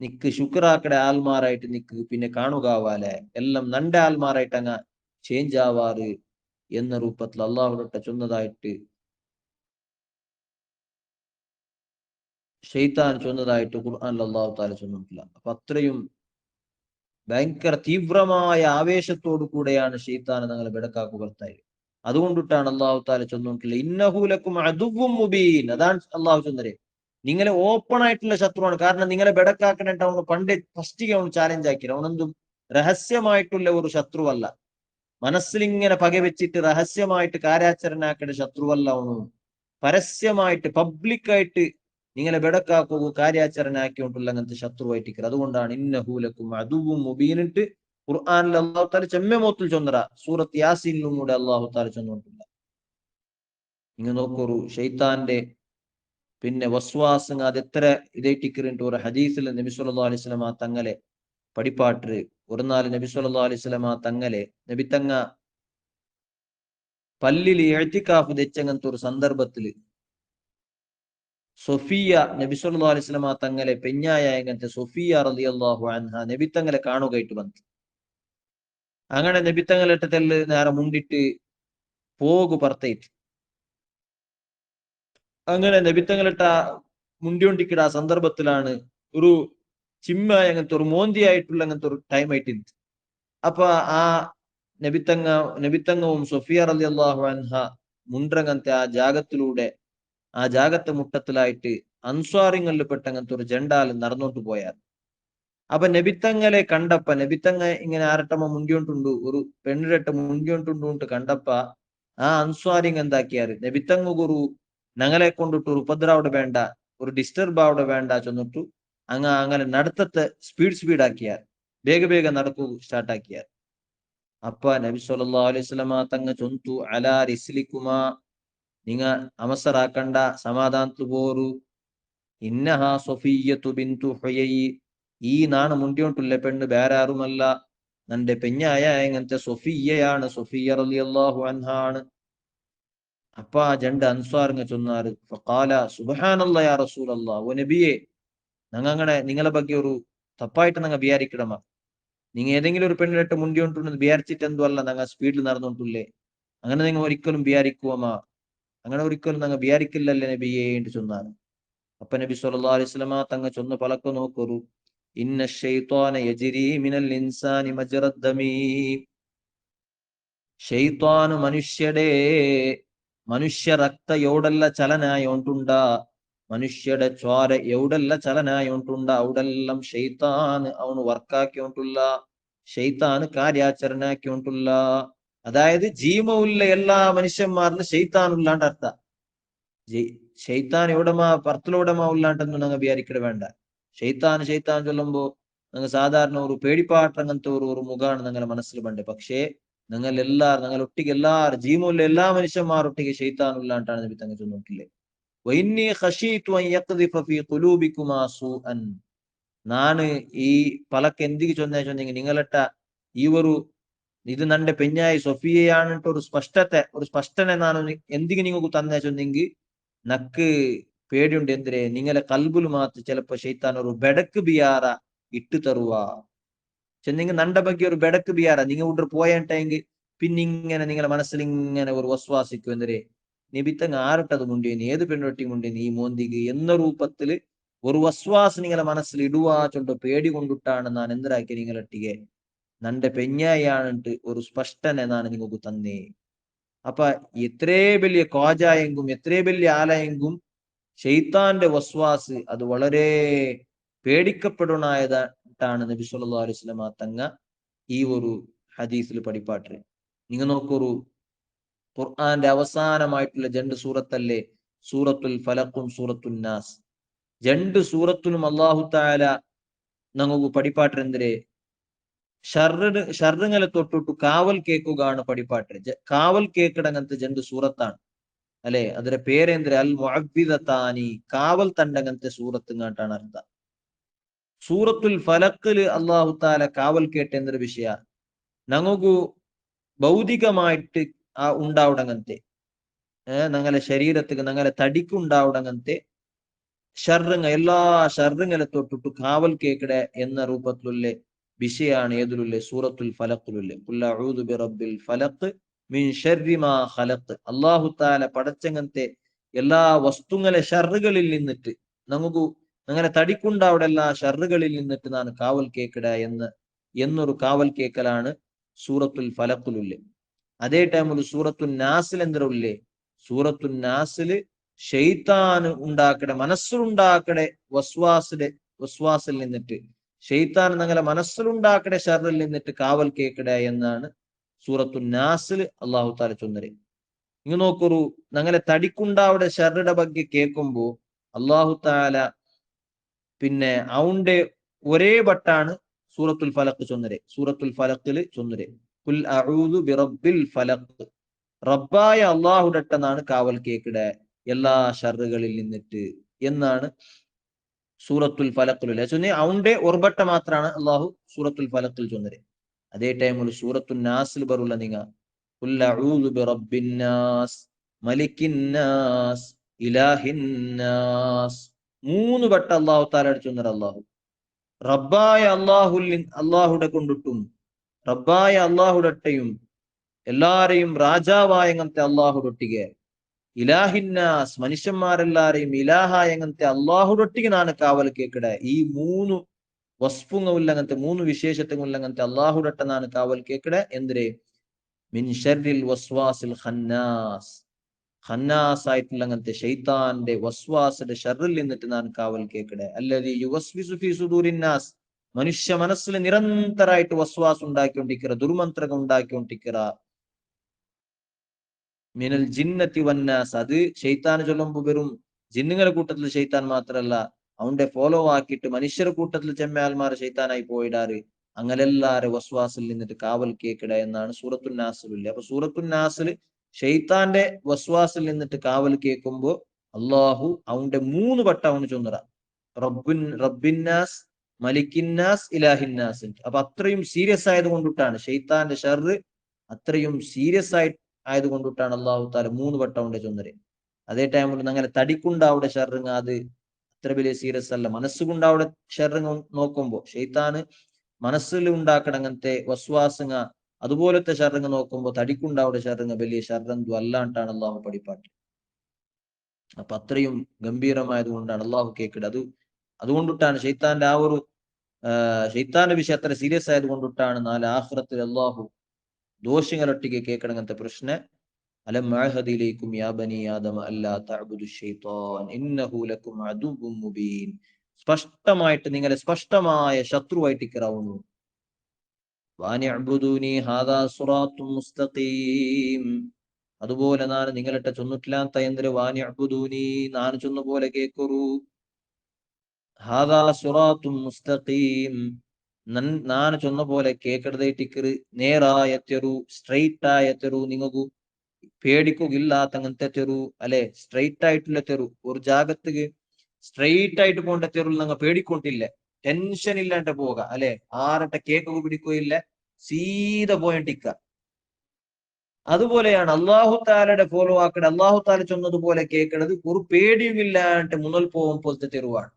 നിക്ക് ശുക്രാക്കടെ ആൽമാരായിട്ട് നിക്ക് പിന്നെ കാണുകാവാലെ എല്ലാം നന്റെ ആൽമാരായിട്ട് അങ്ങ് ചേഞ്ച് ആവാറ് എന്ന രൂപത്തിൽ അള്ളാഹുടൊട്ട ചൊന്നതായിട്ട് ഷെയ്ത്താൻ ചൊന്നതായിട്ട് ഖുർആനിൽ അള്ളാഹു താല ചൊന്നിട്ടില്ല. അപ്പൊ അത്രയും ഭയങ്കര തീവ്രമായ ആവേശത്തോടു കൂടെയാണ് ഷെയ്ത്താൻ ഞങ്ങളെ ബെടക്കാക്കു ഭർത്തായി. അതുകൊണ്ടിട്ടാണ് അള്ളാഹു താല ചൊന്നിട്ടില്ല ഇന്നഹൂലക്കും അദുവ്വും മുബീൻ. അതാണ് അള്ളാഹു ചൊന്നരെ നിങ്ങളെ ഓപ്പൺ ആയിട്ടുള്ള ശത്രുവാണ്. കാരണം നിങ്ങളെ ബെടക്കാക്കനായിട്ട് അവന് പണ്ട് ഫസ്റ്റ് അവൻ ചാലഞ്ച് ആക്കിയത് അവനെന്തും രഹസ്യമായിട്ടുള്ള ഒരു ശത്രുവല്ല, മനസ്സിലിങ്ങനെ പകവെച്ചിട്ട് രഹസ്യമായിട്ട് കാര്യാചരണാക്കേണ്ട ശത്രുവല്ല അവನು പരസ്യമായിട്ട് പബ്ലിക്കായിട്ട് നിങ്ങളെ ബെടക്കാക്കൂ കാര്യാചരണ ആക്കിക്കൊണ്ടുള്ള അങ്ങനത്തെ ശത്രുവായിട്ടിരിക്കുന്നത്. അതുകൊണ്ടാണ് ഇന്നഹൂലക്കും അദുവും മുബീനിട്ട് ഖുർആനിൽ അള്ളാഹു താല ചെമ്മമോത്തിൽ ചൊന്നറ സൂറത്ത് യാസീനിലും കൂടെ അള്ളാഹു താല ചൊന്നിട്ടില്ല. നിങ്ങൾ നോക്കൊരു ഷെയ്ത്താന്റെ പിന്നെ വസ്വാസങ്ങ അത് എത്ര ഇതേറ്റിക്കിറിട്ട് ഒരു ഹദീസിൽ നബി സല്ലല്ലാഹു അലൈഹി വസല്ലം ആ തങ്ങളെ പടിപ്പാട്ട് ഒരു നാല് നബി സല്ലല്ലാഹു അലൈഹി വസല്ലം ആ തങ്ങളെ നബി തങ്ങ പള്ളിയിൽ എഴുത്തിക്കാഫ് തെച്ചങ്ങനത്തെ ഒരു സന്ദർഭത്തില് സൊഫിയ നബി സല്ലല്ലാഹു അലൈഹി വസല്ലം തങ്ങളെ പെഞ്ഞായ എങ്ങനത്തെ സൊഫിയ റളിയല്ലാഹു അൻഹ നബി തങ്ങളെ കാണുകയായിട്ട് വന്നു. അങ്ങനെ നബി തങ്ങളിട്ട് തെല്ല് നേരെ മുണ്ടിട്ട് പോകു പുറത്തേറ്റ്. അങ്ങനെ നബി തങ്ങളിട്ട മുണ്ടിയൊണ്ടിക്കിട ആ സന്ദർഭത്തിലാണ് ഒരു ചിമ്മായ അങ്ങനത്തെ ഒരു മോന്തിയായിട്ടുള്ള അങ്ങനത്തെ ഒരു ടൈം ആയിട്ട്. അപ്പൊ ആ നബിത്തങ്ങ നബിത്തങ്ങവും സൊഫിയ റളിയല്ലാഹു അൻഹ മുണ്ടങ്ങനത്തെ ആ ജാഗത്തിലൂടെ ആ ജാഗത്തെ മുട്ടത്തിലായിട്ട് അൻസ്വാറിങ്ങളിൽ പെട്ട അങ്ങനത്തെ ഒരു ജണ്ടാൽ നടന്നോട്ട് പോയാൽ അപ്പൊ നബിത്തങ്ങളെ കണ്ടപ്പ നബിത്തങ്ങ ഇങ്ങനെ ആരട്ടമ്മ മുണ്ടിയോണ്ടുണ്ടു ഒരു പെണ്ണിരട്ട മുണ്ടിയോണ്ടുണ്ടു കണ്ടപ്പ ആ അൻസ്വാരിങ് എന്താക്കിയാറ് നബിത്തങ്ങ ഒരു ഞങ്ങളെ കൊണ്ടിട്ട് ഒരു ഉപദ്രവം വേണ്ട ഒരു ഡിസ്റ്റർബ് അവിടെ വേണ്ട ചെന്നിട്ടു അങ്ങനെ നടത്തത്തെ സ്പീഡ് ആക്കിയാർ ಬೇಗ ಬೇಗ നടക്കൂ സ്റ്റാർട്ട് ആക്കിയാർ. അപ്പ നബി സല്ലല്ലാഹു അലൈഹി വസല്ലമ തങ്ങ ചൊന്തു അലാ റിസ്ലിക്കുമാ നിങ്ങ അവസരാക്കണ്ട സമാധാനത്തു പോരു ഇന്നഹാ സൊഫിയ്യത്തു ബിന്തു ഹുയൈ ഈ നാണ് മുണ്ടിയോണ്ടുള്ള പെണ്ണ് വേറെ ആരുമല്ല നന്റെ പെഞ്ഞായ എങ്ങനത്തെ സൊഫിയ്യയാണ് സൊഫിയ്യ റളിയല്ലാഹു അൻഹ ആണ്. അപ്പ ആ രണ്ട് അൻസ്വാറിങ്ങ ചൊന്നാറ് ഫഖാല സുബ്ഹാനല്ലാഹ് യാ റസൂലല്ലാഹ് ഓ നബിയെ ഞങ്ങനെ നിങ്ങളെ ಬಗ್ಗೆ ഒരു തപ്പായിട്ട് ഞങ്ങൾ വിചാരിക്കണമ നിങ്ങൾ ഏതെങ്കിലും ഒരു പെണ്ണിട്ട് മുണ്ടിയോണ്ടുണ്ടെന്ന് വിചാരിച്ചിട്ട് എന്തോ അല്ല ഞങ്ങൾ സ്പീഡിൽ നടന്നോണ്ടില്ലേ അങ്ങനെ നിങ്ങൾ ഒരിക്കലും വിചാരിക്കുവമാ അങ്ങനെ ഒരിക്കലും ഞങ്ങൾ വിചാരിക്കില്ലല്ലേ നബിയെ എന്ന് ചൊന്നാറ്. അപ്പൊ നബി സല്ലല്ലാഹു അലൈഹി വസല്ലമ തങ്ങ ചൊന്ന് പലക്കെ നോക്കൊരു ഇന്ന ശൈത്വാന യജ്രി മിനൽ ഇൻസാനി മജ്റദ് ദമീ ഷെയ്ത്താന് മനുഷ്യ രക്ത എവിടെല്ല ചലനായോണ്ടുണ്ട മനുഷ്യയുടെ ച്വാര എവിടെല്ല ചലനായോണ്ടുണ്ട അവിടെല്ലാം ഷെയ്ത്താൻ അവന് വർക്കാക്കിയോണ്ടുള്ള ഷെയ്ത്താന് കാര്യാചരണ ആക്കിയോണ്ടുള്ള അതായത് ജീവമുള്ള എല്ലാ മനുഷ്യന്മാരിലും ഷെയ്ത്താനുള്ളാണ്ട് അർത്ഥ ഷെയ്ത്താൻ എവിടമാ പർത്തിലൂടമാ ഉള്ളാണ്ടെന്ന് ഞങ്ങൾ വിചാരിക്കട വേണ്ട. ഷെയ്ത്താൻ ചൊല്ലുമ്പോ ഞങ്ങൾ സാധാരണ ഒരു പേടിപ്പാട്ട് അങ്ങനത്തെ ഒരു മുഖാണ് ഞങ്ങളുടെ മനസ്സിൽ പണ്ട്. പക്ഷേ ഞങ്ങൾ ഒട്ടിಗೆ എല്ലാരും ജീവമുള്ള എല്ലാ മനുഷ്യന്മാരൊട്ടിಗೆ ഷെയ്ത്താൻ ഉള്ളാണ്ടാണ് നബി തങ്ങൾ ചൊല്ലിട്ടില്ലേ വൈന്നി ഖശീതു അൻ യഖ്ദിഫ ഫീ ഖുലൂബികുമാ സൂഅൻ നാണ് ഈ പലക്ക് എന്തിക്ക് ചൊന്നെങ്കിൽ നിങ്ങളിട്ട ഈ ഒരു ഇത് നന്റെ പെഞ്ഞായി സൊഫിയയാണിട്ട് ഒരു സ്പഷ്ടനെ നാണ് എന്തിക്ക് നിങ്ങൾക്ക് തന്നെ ചൊന്നെങ്കിൽ നക്ക് പേടിയുണ്ട് എന്തിരെ നിങ്ങളെ കൽബുൽ മാത്ത് ചിലപ്പോ ഷെയ്ത്താൻ ഒരു ബെടക്ക് ബിയാറ ഇട്ടു തരുവ ചെന്നെങ്കിൽ നന്റെ ಬಗ್ಗೆ ഒരു ബെടക്ക് ബിയാറ നിങ്ങൾ ഇവിടെ പോയണ്ടെങ്കിൽ പിന്നെ ഇങ്ങനെ നിങ്ങളെ മനസ്സിൽ ഇങ്ങനെ ഒരു വസ്വാസിക്കും എന്തിരെ നിബിത്തങ്ങ് ആരട്ടത് മുണ്ടേനി ഏത് പെണ്ണൊട്ടി മുണ്ടേനി ഈ മോന്തിക്ക് എന്ന രൂപത്തില് ഒരു വസ്വാസ് നിങ്ങളെ മനസ്സിൽ ഇടുവാ ചൊണ്ട് പേടി കൊണ്ടിട്ടാണ് ഞാൻ എന്തിനാക്കി നിങ്ങളൊട്ടിಗೆ നന്റെ പെഞ്ഞായാണിട്ട് ഒരു സ്പഷ്ടനെ നാണ് നിങ്ങൾക്ക് തന്നേ. അപ്പൊ എത്രേ വലിയ കോജായെങ്കും എത്രേ വലിയ ആലയെങ്കും ഷെയ്ത്താന്റെ വസ്വാസ് അത് വളരെ പേടിക്കപ്പെടുന്നായതായിട്ടാണ് നബി സല്ലല്ലാഹു അലൈഹി വസല്ലം തങ്ങ ഈ ഒരു ഹദീസിൽ പഠിപ്പാട്ട്. നിങ്ങൾ നോക്കൊരു ഖുർആന്റെ അവസാനമായിട്ടുള്ള രണ്ട് സൂറത്തല്ലേ സൂറത്തുൽ ഫലഖും സൂറത്തുൻ നാസ്. രണ്ട് സൂറത്തിലും അല്ലാഹു തആല നമുക്ക് പടിപ്പാട്ടെന്തിരെ ഷർറുകളെ തൊട്ടിട്ടു കാവൽ കേൾക്കുകയാണ് പടിപ്പാട്ട്. കാവൽ കേക്കിടങ്ങനത്തെ രണ്ട് സൂറത്താണ് അല്ലെ. അതിന്റെ പേരെന്തിരെ അൽ മുഅവ്വിദതാനി, കാവൽ തണ്ടങ്ങനത്തെ സൂറത്ത് ഇങ്ങോട്ടാണ് അർത്ഥം. സൂറത്തുൽ ഫലക്കില് അല്ലാഹു തആല കാവൽ കേട്ട എന്തൊരു വിഷയ ഞങ്ങൾക്ക് ഭൗതികമായിട്ട് ഉണ്ടാവുടങ്ങനത്തെ ഞങ്ങളെ ശരീരത്തിക്ക് ഞങ്ങളെ തടിക്കുണ്ടാവുടങ്ങനത്തെ ഷർറുങ്ങ എല്ലാ ഷർറുങ്ങളെ തൊട്ടിട്ടു കാവൽ കേക്കിട എന്ന രൂപത്തിലുള്ള വിഷയാണ് ഏതിലുള്ള സൂറത്തുൽ ഫലഖിലുള്ള ഖുൽ അഊദു ബിറബ്ബിൽ ഫലഖ് മിൻ ശർരി മാ ഖലഖ്. അല്ലാഹു തആല പടച്ചങ്ങനത്തെ എല്ലാ വസ്തുങ്ങളെ ഷർറുകളിൽ നിന്നിട്ട് നമുക്ക് അങ്ങനെ തടിക്കുണ്ടാവിടെ എല്ലാ ഷർറുകളിൽ നിന്നിട്ട് നാം കാവൽ കേക്കിട എന്നൊരു കാവൽ കേക്കലാണ് സൂറത്തുൽ ഫലഖിലുള്ള. അതേ ടൈമിൽ സൂറത്തുൽ നാസിൽ എന്തരല്ലേ സൂറത്തുൽ നാസില് ഷെയ്ത്താൻ ഉണ്ടാക്കടെ മനസ്സിലുണ്ടാക്കടെ വസ്വാസിൽ നിന്നിട്ട് ഷെയ്ത്താൻ ഞങ്ങളെ മനസ്സിലുണ്ടാക്കടെ ഷർറിൽ നിന്നിട്ട് കാവൽ കേക്കട എന്നാണ് സൂറത്തുൽ നാസിൽ അല്ലാഹു തആല ചൊന്നരെ. ഇങ്ങ് നോക്കൊരു ഞങ്ങളെ തടിക്കുണ്ടാവിടെ ഷർറിയുടെ ಬಗ್ಗೆ കേൾക്കുമ്പോ അല്ലാഹു തആല പിന്നെ അവന്റെ ഒരേ ബട്ടാണ് സൂറത്തുൽ ഫലഖ് ചൊന്നരെ. സൂറത്തുൽ ഫലഖില് ചൊന്നരെ ഖുൽ അഊദു ബിറബ്ബിൽ ഫലഖ്, റബ്ബായ അള്ളാഹുടട്ടെന്നാണ് കാവൽ കേക്കിട എല്ലാ ഷർറുകളിൽ നിന്നിട്ട് എന്നാണ് സൂറത്തുൽ ഫലഖിലുള്ള ചൊന്നി. അവന്റെ ഒർബട്ട മാത്രമാണ് അള്ളാഹു സൂറത്തുൽ ഫലഖിൽ ചൊന്നരെ. അതേ ടൈമിൽ സൂറത്തുൽ നാസിൽ ബറുള്ള നിങ്ങ ഖുൽ അഊദു ബിറബ്ബിന്നാസ് മലിക്കിന്നാസ് ഇലാഹിന്നാസ്, മൂന്ന് വട്ട അള്ളാഹു താല ചൊന്നര. അള്ളാഹു റബ്ബായ അള്ളാഹുടെ കൊണ്ടിട്ടും റബ്ബായ അള്ളാഹുടട്ടെയും എല്ലാരെയും രാജാവായ അങ്ങനത്തെ അള്ളാഹുടൊട്ടിಗೆ ഇലാഹിന്നാസ് മനുഷ്യന്മാരെല്ലാരെയും ഇലാഹായ അങ്ങനത്തെ അള്ളാഹുടൊട്ടിಗೆ ನಾನು കാവൽ കേക്കിട. ഈ മൂന്ന് വസ്ഫുങ്ങുള്ളങ്ങനത്തെ മൂന്ന് വിശേഷത്തുള്ളങ്ങനത്തെ അള്ളാഹുടട്ട ನಾನು കാവൽ കേക്കിട എന്തിരെ മിൻ ശർരിൽ വസ്വാസിൽ ഖന്നാസ്, ഖന്നാസ് ആയിട്ടുള്ള അങ്ങനത്തെ ഷെയ്ത്താന്റെ വസ്വാസിന്റെ ഷർറിൽ നിന്നിട്ട് ഞാൻ കാവൽ കേക്കിട. അല്ലദീ യുവസ്വിസു ഫീ സുദൂരിന്നാസ്, മനുഷ്യ മനസ്സിൽ നിരന്തരമായിട്ട് വസ്വാസ് ഉണ്ടാക്കിക്കൊണ്ടിരിക്കുക ദുർമന്ത്രകം ഉണ്ടാക്കിക്കൊണ്ടിരിക്കുക മിനൽ ജിന്നത്തി വന്നാസ്. അത് ഷെയ്ത്താൻ ചൊല്ലുമ്പോ വെറും ജിന്നുകളുടെ കൂട്ടത്തിൽ ഷെയ്ത്താൻ മാത്രല്ല അവന്റെ ഫോളോ ആക്കിയിട്ട് മനുഷ്യരുടെ കൂട്ടത്തിൽ ചെമ്മയാൽമാർ ഷെയ്ത്താനായി പോയിടാറ്. അങ്ങനെ എല്ലാരും വസ്വാസിൽ നിന്നിട്ട് കാവൽ കേക്കിട എന്നാണ് സൂറത്തുൽ നാസിലുള്ള. അപ്പൊ സൂറത്തുൽ നാസില് ഷെയ്ത്താന്റെ വസ്വാസിൽ നിന്നിട്ട് കാവൽ കേൾക്കുമ്പോ അള്ളാഹു അവന്റെ മൂന്ന് വട്ടം അവന് ചൊന്നറ റബ്ബിന്നാസ് മലിക്കിന്നാസ് ഇലാഹിന്നാസ്. അപ്പൊ അത്രയും സീരിയസ് ആയത് കൊണ്ടിട്ടാണ് ഷെയ്ത്താന്റെ ഷർറ് അത്രയും സീരിയസ് ആയതുകൊണ്ടിട്ടാണ് അള്ളാഹു താല മൂന്ന് വട്ടം അവന്റെ ചൊന്നര്. അതേ ടൈമിൽ അങ്ങനെ തടിക്കുണ്ടാവിടെ ഷർറുങ്ങ അത് അത്ര വലിയ സീരിയസ് അല്ല. മനസ്സുകൊണ്ടാവിടെ ഷർറുങ്ങ നോക്കുമ്പോ ഷെയ്ത്താന് മനസ്സിൽ ഉണ്ടാക്കണ അങ്ങനത്തെ വസ്വാസങ്ങ അതുപോലത്തെ ഷർറുങ്ങ നോക്കുമ്പോ തടിക്കുണ്ടാവിടെ ഷർറുങ്ങ വലിയ ഷർറെന്തു അല്ലാണ്ടാണ് അള്ളാഹു പടിപ്പാട്ട്. അപ്പൊ അത്രയും ഗംഭീരമായത് കൊണ്ടാണ് അള്ളാഹു കേക്കിട. അതുകൊണ്ടിട്ടാണ് ഷെയ്ത്താന്റെ ഷെയ്ത്താന്റെ വിഷയം അത്ര സീരിയസ് ആയത് കൊണ്ടിട്ടാണ് നാല് ആഖിറത്തിൽ അള്ളാഹു ദോഷങ്ങളൊട്ടിಗೆ കേൾക്കണങ്ങനത്തെ പ്രശ്നം അലം അഅഹദിലേക്കും യാ ബനി ആദമ അല്ലാ തഅബുദു ശൈത്താൻ ഇന്നഹു ലക്കും അദുവ്വുൻ മുബീൻ. സ്പഷ്ടമായിട്ട് നിങ്ങളെ സ്പഷ്ടമായ ശത്രുവായിട്ട് ഇക്കറാവുന്നു. വാനിഅ്ബുദൂനി ഹാദാ സിറാത്തും മുസ്തഖീം, അതുപോലെ ഞാൻ നിങ്ങളിട്ട ചൊന്നിട്ടില്ലാത്ത എന്തൊരു വാനിഅ്ബുദൂനി ഞാൻ ചൊന്ന പോലെ കേൾക്കുറു. ഹാദാ സിറാത്തും മുസ്തഖീം, ನಾನು ചൊന്ന പോലെ കേക്കടതേറ്റിക്കറ് നേരായ തെരു സ്ട്രൈറ്റ് ആയ തെരു നിങ്ങൾക്കു പേടിക്കുകയില്ലാത്ത അങ്ങനത്തെ തെരു അല്ലെ. സ്ട്രൈറ്റ് ആയിട്ടുള്ള തെരു ഒരു ജാഗത്തേക്ക് സ്ട്രൈറ്റ് ആയിട്ട് പോകേണ്ട തെരുവിൽ നിങ്ങൾ പേടിക്കൊണ്ടില്ല, ടെൻഷൻ ഇല്ലാണ്ട് പോക അല്ലെ. ആരട്ടെ കേക്കുക പിടിക്കുകയില്ല, സീത പോയിട്ടിക്ക. അതുപോലെയാണ് അള്ളാഹു താലയുടെ ഫോളോ ആക്കട അള്ളാഹു താല ചൊന്നതുപോലെ കേൾക്കണത് ഒരു പേടിയുമില്ലാണ്ട് മുന്നൽ പോകും പോലത്തെ തെരുവാണ്.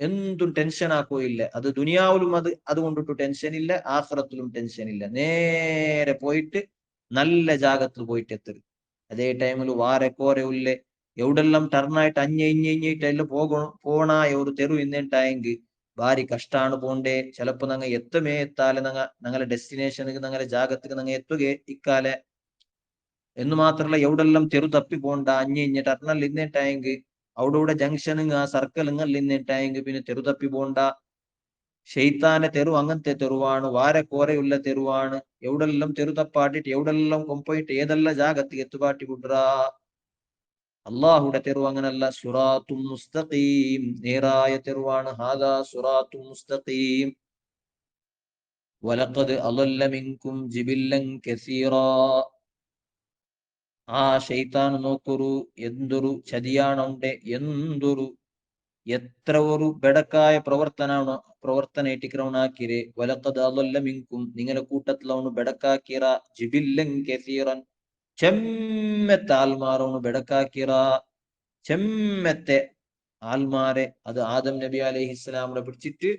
എന്തും ടെൻഷൻ ആക്കുകയില്ല. അത് ദുനിയാവിലും അതുകൊണ്ടിട്ട് ടെൻഷൻ ഇല്ല, ആഖിറത്തിലും ടെൻഷൻ ഇല്ല. നേരെ പോയിട്ട് നല്ല ജാഗത്തിൽ പോയിട്ട് എത്തരുത്. അതേ ടൈമിൽ വാരക്കോരെ ഉള്ളേ എവിടെല്ലാം ടർണായിട്ട് അഞ്ഞിഞ്ഞിട്ട് എല്ലാം പോണ ഒരു തെരു ഇന്നിട്ടായെങ്കിൽ ഭാരി കഷ്ടാണ് പോണ്ടേ. ചിലപ്പോ ഞങ്ങൾ എത്താലെ ഞങ്ങളെ ഡെസ്റ്റിനേഷനിക്ക് ഞങ്ങളെ ജാഗത്തേക്ക് ഞങ്ങൾ എത്തുക ഇക്കാലെ എന്ന് മാത്രല്ല എവിടെല്ലാം തെരു തപ്പി പോണ്ട അഞ്ഞിഞ്ഞ് ടർണൽ ഇന്നിട്ടായെങ്കിൽ അവിടെ ജംഗ്ഷനും ആ സർക്കിളുങ്ങൾ ഇന്നിട്ടായെങ്കിൽ പിന്നെ തെരു തപ്പി പോണ്ട. ഷെയ്ത്താന്റെ തെരുവ് അങ്ങനത്തെ തെരുവാണ്, വാരക്കോരയുള്ള തെരുവാണ്. എവിടെല്ലാം തെരു തപ്പാട്ടിട്ട് എവിടെല്ലാം കൊമ്പോയിട്ട് ഏതെല്ലാം ജാഗത്ത് എത്തുപാട്ടി വിട്രാ. അള്ളാഹുടെ തെരുവ് അങ്ങനല്ല. സുറാത്തും മുസ്തഖീം, നേരായ തെരുവാണ്. ഹാദാ സുറാത്തും മുസ്തഖീം. വലഖദ് അളല്ല മിൻകും ജിബില്ലൻ കസീറാ. ആ ഷെയ്ത്താൻ നോക്കൊരു എന്തൊരു ചതിയാണുണ്ട്, എന്തൊരു എത്ര ഒരു ബെടക്കായ പ്രവർത്തന ഇട്ടിക്രവണാക്കിരെ. വലഖദ് അളല്ല മിൻകും, നിങ്ങളെ കൂട്ടത്തിലവണ് ബെടക്കാക്കിറ. ജിബില്ലൻ കസീറൻ, ചെമ്മത്തെ ആൽമാറവണ് ബെടക്കാക്കിറ. ചെമ്മത്തെ ആൽമാരെ അത് ആദം നബി അലൈഹിസ്സലാമിനെ പിടിച്ചിട്ട്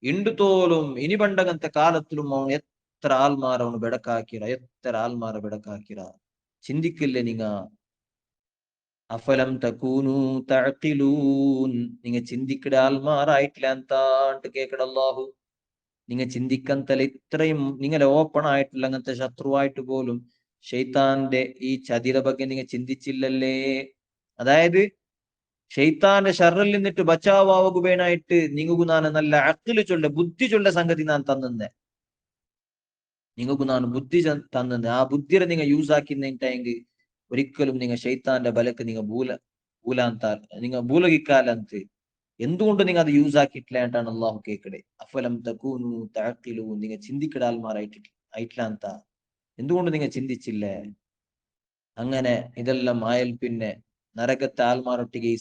ഇണ്ടുതോലും ഇനി പണ്ടങ്ങനത്തെ കാലത്തിലും അവൻ എത്ര ആൽമാരവണ് ബെടക്കാക്കിറ, എത്ര ആൽമാരെ ബെടക്കാക്കിറ. ചിന്തിക്കില്ലേ നിങ്ങ? അഫലം തകൂനു തഅഖിലൂൻ, നിങ്ങ ചിന്തിക്കട ആൽമാറായിട്ടില്ല എന്താണ്ട് കേക്കട അല്ലാഹു. നിങ്ങ ചിന്തിക്കന്തല ഇത്രയും നിങ്ങളെ ഓപ്പൺ ആയിട്ടുള്ള അങ്ങനത്തെ ശത്രുവായിട്ട് പോലും ഷെയ്ത്താന്റെ ഈ ചതിയുടെ ಬಗ್ಗೆ നിങ്ങൾ ചിന്തിച്ചില്ലല്ലേ? അതായത് ഷെയ്ത്താന്റെ ഷർറിൽ നിന്നിട്ട് ബച്ചാവുകയായിട്ട് നിങ്ങൾക്ക് നാൻ നല്ല അക്കില് ചൊല്ല ബുദ്ധി ചൊല്ല സംഗതി ഞാൻ തന്നെ. നിങ്ങൾക്ക് നാൻ ബുദ്ധി തന്നെ. ആ ബുദ്ധിയെ നിങ്ങൾ യൂസ് ആക്കിന്നെങ്കിൽ ഒരിക്കലും നിങ്ങൾ ഷെയ്ത്താന്റെ ബലക്ക് നിങ്ങൾ ഭൂലാന്താൽ നിങ്ങൾ ഭൂലകിക്കാലന്ത്. എന്തുകൊണ്ട് നിങ്ങൾ അത് യൂസ് ആക്കിയിട്ടില്ല എന്നാണ് അള്ളാഹു കേക്കടെ. അഫലം തകൂനു തഅഖിലൂ, നിങ്ങൾ ചിന്തിക്കട ആയിട്ടില്ല ಅಂತ. എന്തുകൊണ്ട് നിങ്ങൾ ചിന്തിച്ചില്ലേ? അങ്ങനെ ഇതെല്ലാം ആയൽ പിന്നെ നരകത്തെ ആൽമാരൊട്ടിಗೆ ഈ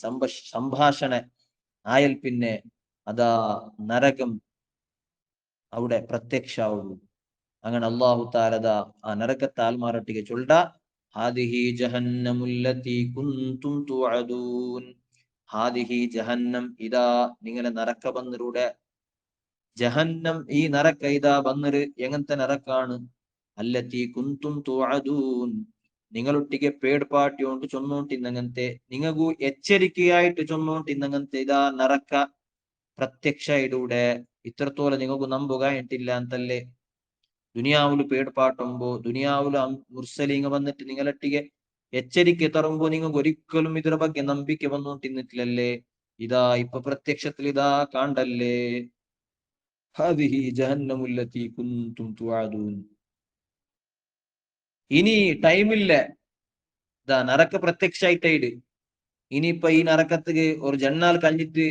സംഭാഷണ ആയൽ പിന്നെ അതാ നരകം അവിടെ പ്രത്യക്ഷാവുള്ളൂ. അങ്ങനെ അള്ളാഹു താലത ആ നരകത്തെ ആൽമാരൊട്ടിಗೆ ചൊല്ല, ഹാദിഹി ജഹന്നമുല്ലതി കുന്തും തുഅദൂൻ. ഹാദിഹി ജഹന്നം, ഇതാ നിങ്ങളെ നരക്ക ബന്നരുടെ. ജഹന്നം, ഈ നരക്ക ഇതാ ബന്നര് എങ്ങനത്തെ നരക്കാണ്? അല്ലത്തി കുന്തും തുഅദൂൻ, നിങ്ങളൊട്ടിಗೆ പേಡ್ಪಾಟಿ കൊണ്ട് ചൊന്നോണ്ടിന്നങ്ങനത്തെ, നിങ്ങಗೂ എച്ചരിക്കയായിട്ട് ചൊന്നോണ്ടിന്നങ്ങനത്തെ ഇതാ നരക്ക പ്രത്യക്ഷ ഇടൂടെ. ഇത്രത്തോളം നിങ്ങಗೂ ನಂಬುಗ ಎಂಟಿಲ್ಲ ಅಂತಲ್ಲೇ. ദുനിയാവില് പേಡ್ಪಾಟുമ്പോ ദുനിയാവില് മുർസലിങ്ങ വന്നിട്ട് നിങ്ങളൊട്ടിಗೆ എച്ചരിക്കെ തറുമ്പോ നിങ്ങൾക്ക് ഒരിക്കലും ഇതിರ ಬಗ್ಗೆ ನಂಬಿಕೆ വന്നോണ്ടിന്നിട്ടില്ലല്ലേ? ഇതാ ഇപ്പൊ പ്രത്യക്ഷത്തിൽ ഇതാ കാണ്ടല്ലേ. ഹാദിഹി ജഹന്നമുല്ലതി കുന്തും തുഅദൂൻ. ഇനി ടൈമില്ല, ഇതാ നരക്ക പ്രത്യക്ഷായിട്ടായിട്. ഇനിയിപ്പൊ ഈ നരക്കത്തിക്ക് ഒരു ജന്നാൾ കഴിഞ്ഞിട്ട്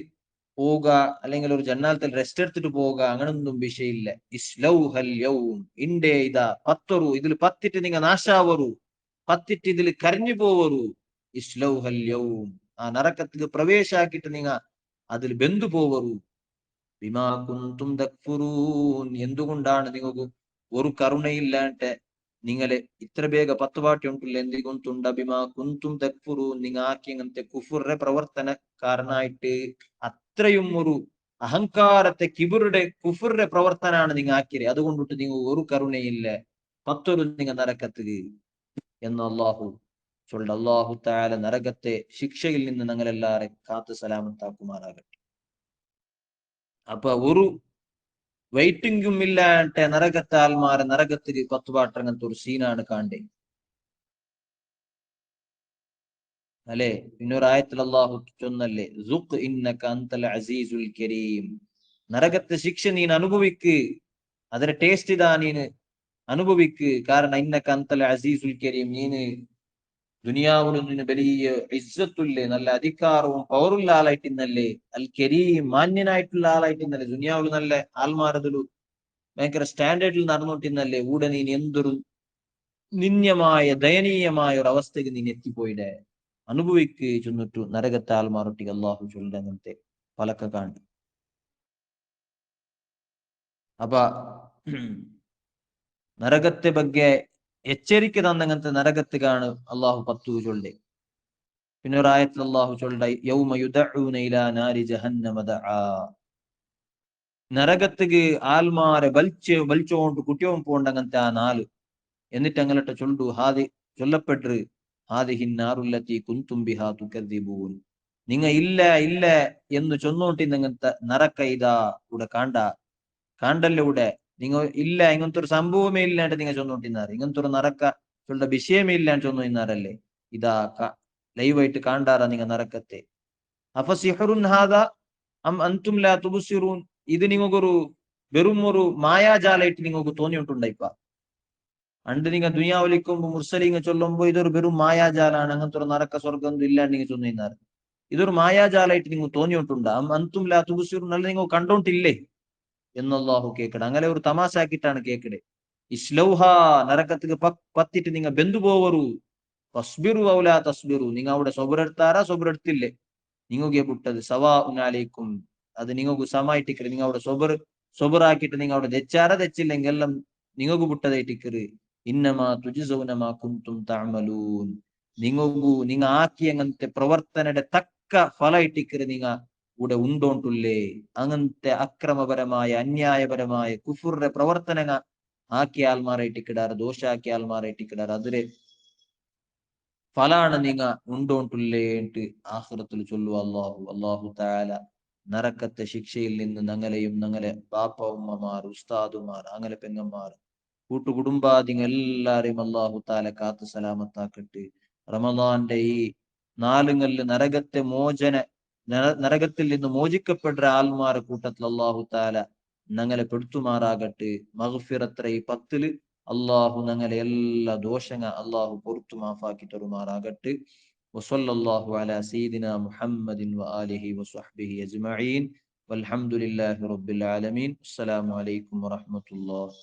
പോവുക, അല്ലെങ്കിൽ ഒരു ജന്നാലത്തിൽ റെസ്റ്റ് എടുത്തിട്ട് പോവുക, അങ്ങനൊന്നും വിഷയമില്ല. ഇസ്ലൗഹൽ യൗം, ഇണ്ടേ ഇതാ പത്തൊരു ഇതിൽ പത്തിട്ട് നിങ്ങൾ നാശാവരു, പത്തിട്ട് ഇതിൽ കരഞ്ഞു പോവരു. ഇസ്ലൗഹൽ യൗം, ആ നരക്കത്തിക്ക് പ്രവേശാക്കിട്ട് നിങ്ങൾ അതിൽ ബന്ധു പോവരു. ബിമാ കുന്തും തക്ഫുറൂൻ, എന്തുകൊണ്ടാണ് നിങ്ങൾക്ക് ഒരു കരുണയില്ലാണ്ട് നിങ്ങളെ ഇത്ര ಬೇಗ പത്തുപാട്ടി ഉണ്ടില്ല? എന്തുകൊണ്ടുണ്ട? ബിമാ കുന്തും തക്ഫുറൂൻ, നിങ്ങൾ ആക്കി അങ്ങനത്തെ കുഫുറിന്റെ പ്രവർത്തന കാരണമായിട്ട് അത്രയും ഒരു അഹങ്കാരത്തെ കിബുറുടെ കുഫുറിന്റെ പ്രവർത്തനാണ് നിങ്ങൾ ആക്കിയത്. അതുകൊണ്ടിട്ട് നിങ്ങൾ ഒരു കരുണയില്ല, പത്തൊരു നിങ്ങൾ നരക്കത്തുക എന്ന് അള്ളാഹു ചൊല്ല. അള്ളാഹു താല നരകത്തെ ശിക്ഷയിൽ നിന്ന് ഞങ്ങളെല്ലാരെ കാത്തു സലാമത്താക്കുമാറാകട്ടെ. അപ്പൊ ഒരു വെയിറ്റിംഗും ഇല്ലാണ്ട് നരകത്തെ ആൽമാരെ നരകത്തില് പത്തുപാട്ടങ്ങനത്തെ ഒരു സീനാണ് കാണ്ടേ അല്ലെ. പിന്നൊരായത്തിൽ അള്ളാഹു ചൊന്നല്ലേ, സുഖ് ഇന്നക അന്തൽ അസീസുൽ കരീം, നരകത്തെ ശിക്ഷ നീൻ അനുഭവിക്ക്, അതിന്റെ ടേസ്റ്റ് ഇതാ നീന് അനുഭവിക്ക്. കാരണം ഇന്നക അന്തൽ അസീസുൽ കരീം, നീന് ദുനിയാവിലും നിന്ന് വലിയ ഇസ്സത്തുല്ലേ, നല്ല അധികാരവും പവറുള്ള ആളായിട്ടിന്നല്ലേ. അൽ കരീം, മാന്യനായിട്ടുള്ള ആളായിട്ടിന്നല്ലേ. ദുനിയാവിൽ നല്ല ആൽമാരതിലു ഭയങ്കര സ്റ്റാൻഡേർഡിൽ നടന്നോണ്ടിന്നല്ലേ. കൂടെ നീ എന്തൊരു നിന്യമായ ദയനീയമായ ഒരു അവസ്ഥയ്ക്ക് നീ എത്തിപ്പോയിടെ. അനുഭവിക്ക് ചെന്നിട്ടു നരകത്തെ ആൽമാറൊട്ടിಗೆ അള്ളാഹു ചൊല്ലങ്ങനത്തെ പലക്ക കാണി. അപ്പ നരകത്തെ ಬಗ್ಗೆ എച്ചരിക്ക തന്നങ്ങനത്തെ നരകത്തുകാണ് അള്ളാഹു പത്തു ചൊല്ലേ. പിന്നെ ഒരായത്തിൽ അള്ളാഹു ചൊല്ല, യൗമ യുദഊന ഇലാ നാരി ജഹന്നമ ദആ, നരകത്തുക്ക് ആൽമാരെ വലിച്ചോണ്ട് കുട്ടിയോൻ പോണ്ടങ്ങനത്തെ ആ നാല്. എന്നിട്ട് അങ്ങനത്തെ ചൊല്ലു, ചൊല്ലപ്പെട്ടു, ഹാദിഹിന്നാറുല്ലത്തി കുന്തും ബിഹാ തുകദ്ദിബൂൻ, നിങ്ങ ഇല്ല ഇല്ല എന്ന് ചൊന്നോണ്ടിന്നങ്ങനത്തെ നരക്ക ഇതാ ഇവിടെ കാണ്ടല്ലേ ഇവിടെ. നിങ്ങൾ ഇല്ല, ഇങ്ങനത്തെ ഒരു സംഭവമേ ഇല്ലാണ്ട് നിങ്ങൾ ചൊന്നോണ്ടിന്നാറ്. ഇങ്ങനത്തെ ഒരു നരക്ക ചൊല്ല വിഷയമേ ഇല്ലാണ്ട് ചൊന്നിന്നാറല്ലേ. ഇതാ ലൈവായിട്ട് കാണ്ടാറാ നിങ്ങൾ നരക്കത്തെ. അഫ സിഹറുൻ ഹാദ അം അൻതും ലാ തുബ്സിറൂൻ, ഇത് നിങ്ങൾക്കൊരു വെറും ഒരു മായാജാലായിട്ട് നിങ്ങൾക്ക് തോന്നിയിട്ടുണ്ടായിപ്പ. അണ്ട് നിങ്ങൾ ദുനിയാവിലിക്കുമ്പോ മുർസലിങ്ങ ചൊല്ലുമ്പോ ഇതൊരു വെറും മായാജാലാണ്, അങ്ങനത്തെ ഒരു നരക സ്വർഗം ഇല്ലാണ്ട് നിങ്ങൾ ചൊന്നിരുന്നാറ്. ഇതൊരു മായാജാലായിട്ട് നിങ്ങൾ തോന്നിയിട്ടുണ്ടാ? അന്തും ലാ തുബ്സിറൂൻ, നല്ല നിങ്ങൾ കണ്ടോണ്ടില്ലേ എന്നല്ലാഹു കേക്കട. അങ്ങനെ ഒരു തമാശ ആക്കിയിട്ടാണ് കേക്കടെ. ഇസ്ലൗഹ, നരകത്തിക്ക് പത്തിട്ട് നിങ്ങൾ ബന്ധു പോവറു. തസ്ബിറു ഔലാ തസ്ബിറു, നിങ്ങൾ അവിടെ സൊബറെടുത്താറാ സൊബറെടുത്തില്ലേ നിങ്ങൾക്ക് പുട്ടത് സവാ ഉനാലേക്കും, അത് നിങ്ങൾക്ക് സമായിട്ടിക്കറ്. നിങ്ങൾ അവിടെ സൊബറാക്കിയിട്ട് നിങ്ങൾ അവിടെ തെച്ചാറ തെച്ചില്ലെങ്കിൽ എല്ലാം നിങ്ങൾക്ക് പുട്ടതായിട്ടിക്കറ്. ഇന്നമാ തുജിസൗനമാ കുന്തും തഅമലൂൻ, നിങ്ങ ആക്കി അങ്ങനത്തെ പ്രവർത്തനയുടെ തക്ക ഫല ഇട്ടിക്കറ് നിങ്ങ ഇവിടെ ഉണ്ടോണ്ടുള്ളേ. അങ്ങനത്തെ അക്രമപരമായ അന്യായപരമായ കുഫുറിന്റെ പ്രവർത്തന ആക്കിയ ആൾമാരായിട്ടിക്കിടാറ്, ദോഷാക്കിയ ആൾമാരായിട്ടിക്കിടാറ്, അതിരെ ഫലാണ് നിങ്ങ ഉണ്ടോണ്ടുള്ളേട്ട് ആഖിറത്തിൽ ചൊല്ലു അള്ളാഹു. അള്ളാഹു തആല നരക്കത്തെ ശിക്ഷയിൽ നിന്ന് ഞങ്ങളെയും ഞങ്ങളെ ബാപ്പ ഉമ്മമാർ ഉസ്താദുമാർ അങ്ങനെ പെങ്ങന്മാർ കൂട്ടുകുടുംബാദികൾ എല്ലാരെയും അള്ളാഹു തആല കാത്ത് സലാമത്താക്കട്ടെ. റമദാന്റെ ഈ നാലുങ്ങളിൽ നരകത്തിൽ നിന്ന് മോചിക്കപ്പെട്ട ആൽമാരെ കൂട്ടത്തിൽ അള്ളാഹു തആല ഞങ്ങളെ പെടുത്തുമാറാകട്ടെ. മഗ്ഫിറത്ത് ഈ 10 അള്ളാഹു ഞങ്ങളെ എല്ലാ ദോഷങ്ങ അള്ളാഹു പൊറുത്തു മാഫാക്കി തരുമാറാകട്ടെ. വസല്ലല്ലാഹു അലാ സയ്യിദിനാ മുഹമ്മദിൻ വആലിഹി വസ്വഹ്ബിഹി അജ്മഈൻ വൽഹംദുലില്ലാഹി റബ്ബിൽ ആലമീൻ. അസ്സലാമു അലൈക്കും വറഹ്മത്തുള്ളാഹി.